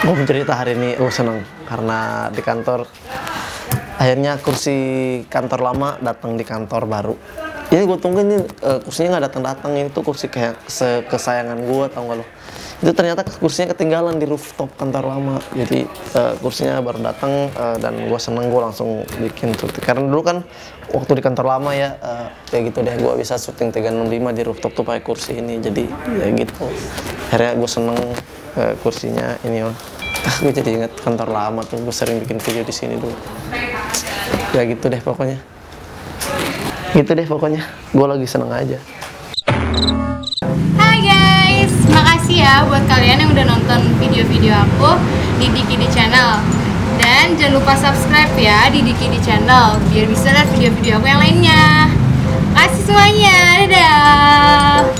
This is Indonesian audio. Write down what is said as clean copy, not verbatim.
Gue mencerita hari ini gue seneng karena di kantor akhirnya kursi kantor lama datang di kantor baru. Ini gue tungguin nih kursinya nggak datang itu kursi kayak kesayangan gue, tau gak lo? Itu ternyata kursinya ketinggalan di rooftop kantor lama. Jadi kursinya baru datang dan gue seneng, gue langsung bikin syuting. Karena dulu kan waktu di kantor lama ya kayak gitu deh, gue bisa syuting 365 di rooftop tuh pakai kursi ini. Jadi ya gitu. Akhirnya gue seneng kursinya ini mah. Gue jadi inget kantor lama tuh, gue sering bikin video di sini dulu. Ya gitu deh pokoknya. Gitu deh pokoknya. Gue lagi seneng aja. Hai guys, makasih ya buat kalian yang udah nonton video-video aku di Dikidi Channel. Dan jangan lupa subscribe ya di Dikidi Channel biar bisa lihat video-video aku yang lainnya. Makasih semuanya, dadah.